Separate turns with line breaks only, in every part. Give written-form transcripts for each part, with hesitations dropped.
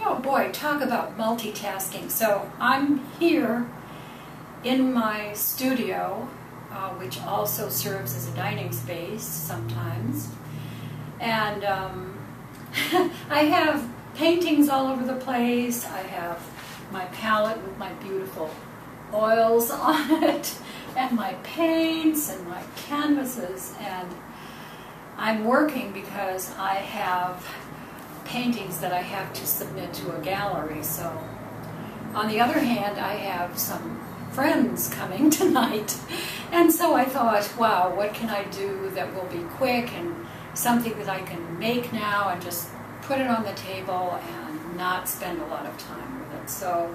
Oh boy, talk about multitasking. So I'm here in my studio, which also serves as a dining space sometimes. And I have paintings all over the place. I have my palette with my beautiful oils on it, and my paints and my canvases. And I'm working because I have paintings that I have to submit to a gallery. So on the other hand, I have some friends coming tonight, and so I thought, wow, what can I do that will be quick and something that I can make now and just put it on the table and not spend a lot of time with it. So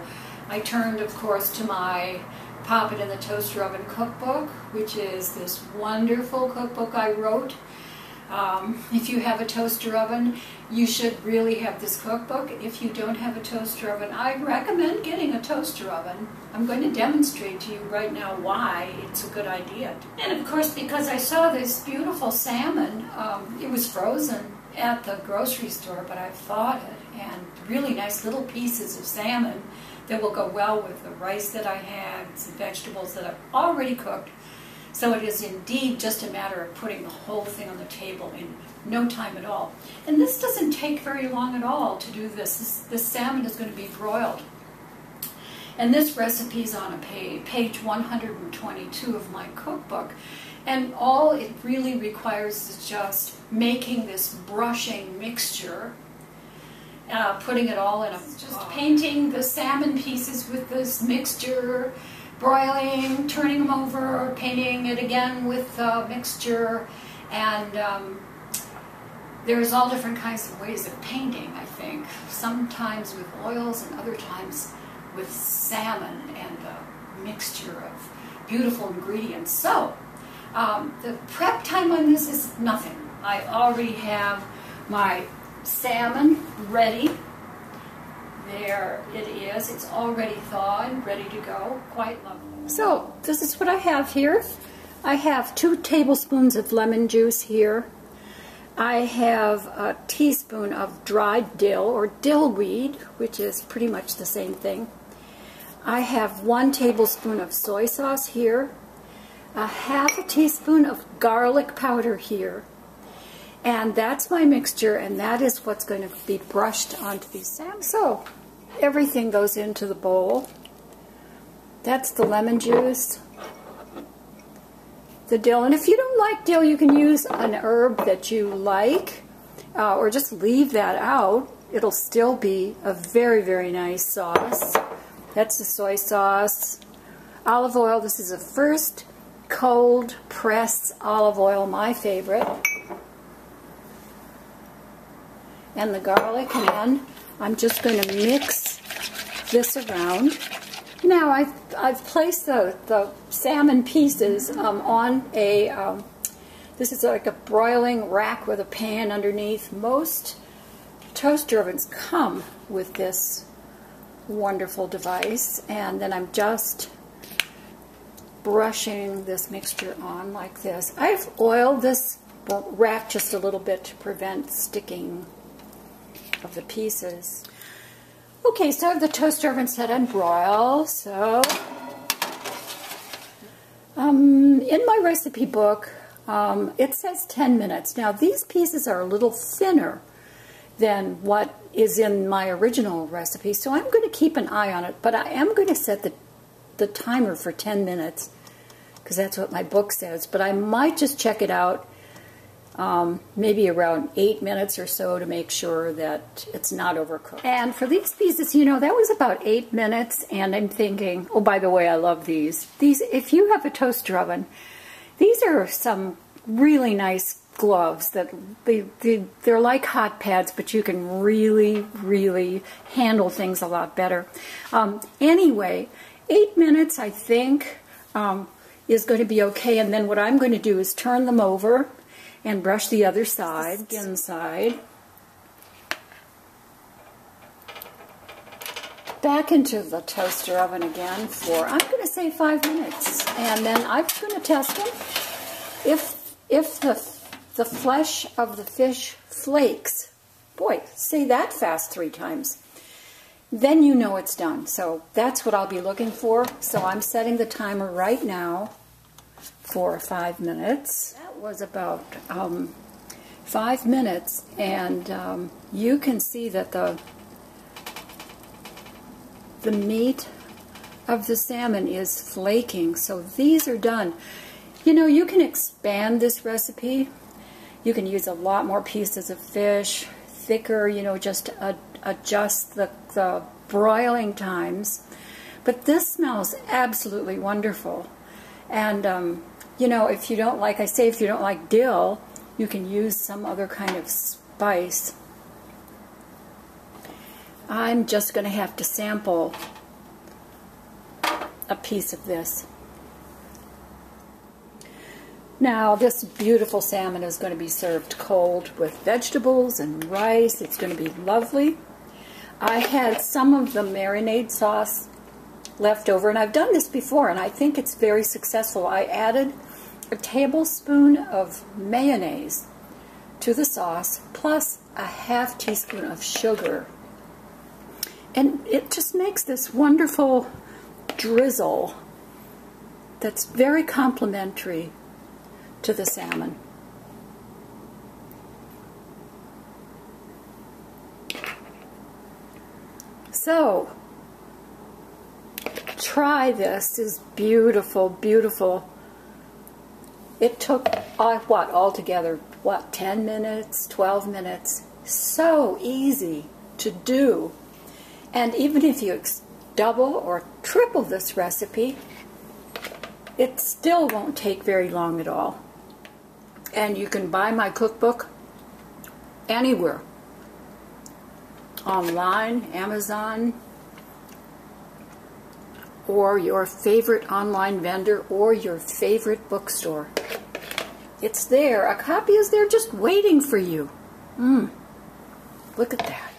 I turned, of course, to my Pop It in the Toaster Oven cookbook, which is this wonderful cookbook I wrote. If you have a toaster oven, you should really have this cookbook. If you don't have a toaster oven, I recommend getting a toaster oven. I'm going to demonstrate to you right now why it's a good idea. And of course, because I saw this beautiful salmon, it was frozen at the grocery store, but I thawed it, and really nice little pieces of salmon that will go well with the rice that I had, some vegetables that I've already cooked. So it is indeed just a matter of putting the whole thing on the table in no time at all. And this doesn't take very long at all to do this. This salmon is going to be broiled. And this recipe is on page 122 of my cookbook. And all it really requires is just making this brushing mixture, putting it all in just painting the salmon pieces with this mixture, broiling, turning them over, painting it again with the mixture, and there's all different kinds of ways of painting, I think. Sometimes with oils and other times with salmon and a mixture of beautiful ingredients. So the prep time on this is nothing. I already have my salmon ready. There it is. It's already thawed, ready to go. Quite lovely. So this is what I have here. I have 2 tablespoons of lemon juice here. I have a teaspoon of dried dill or dill weed, which is pretty much the same thing. I have 1 tablespoon of soy sauce here. A half a teaspoon of garlic powder here. And that's my mixture, and that is what's going to be brushed onto these salmon. So everything goes into the bowl. That's the lemon juice, the dill, and if you don't like dill, you can use an herb that you like, or just leave that out. It'll still be a very, very nice sauce. That's the soy sauce. Olive oil, this is a first cold pressed olive oil, my favorite. And the garlic, and then I'm just going to mix this around. Now I've placed the salmon pieces on a, this is like a broiling rack with a pan underneath. Most toaster ovens come with this wonderful device, and then I'm just brushing this mixture on like this. I've oiled this rack just a little bit to prevent sticking of the pieces. Okay, so I have the toaster oven set on broil. So in my recipe book it says 10 minutes. Now these pieces are a little thinner than what is in my original recipe, so I'm going to keep an eye on it, but I am going to set the timer for 10 minutes because that's what my book says, but I might just check it out maybe around 8 minutes or so to make sure that it's not overcooked. And for these pieces, you know, that was about 8 minutes, and I'm thinking, oh, by the way, I love these. These, if you have a toaster oven, these are some really nice gloves that they're like hot pads, but you can really, really handle things a lot better. Anyway, 8 minutes, I think, is going to be okay, and then what I'm going to do is turn them over and brush the other side, skin side. Back into the toaster oven again for, I'm going to say 5 minutes. And then I'm going to test them. If the flesh of the fish flakes, boy, say that fast 3 times. then you know it's done. So that's what I'll be looking for. So I'm setting the timer right now for 5 minutes. That was about 5 minutes, and you can see that the meat of the salmon is flaking. So these are done. You know, you can expand this recipe. You can use a lot more pieces of fish, thicker, you know, just adjust the broiling times. But this smells absolutely wonderful. And, you know, if you don't like, I say if you don't like dill, you can use some other kind of spice. I'm just going to have to sample a piece of this. Now, this beautiful salmon is going to be served cold with vegetables and rice. It's going to be lovely. I had some of the marinade sauce left over, and I've done this before, and I think it's very successful. I added a tablespoon of mayonnaise to the sauce, plus a half teaspoon of sugar. And it just makes this wonderful drizzle that's very complimentary to the salmon. So, try this. It's beautiful, beautiful. It took, what, altogether, what, 10 minutes, 12 minutes? So easy to do. And even if you double or triple this recipe, it still won't take very long at all. And you can buy my cookbook anywhere. Online, Amazon, or your favorite online vendor, or your favorite bookstore. It's there. A copy is there just waiting for you. Look at that.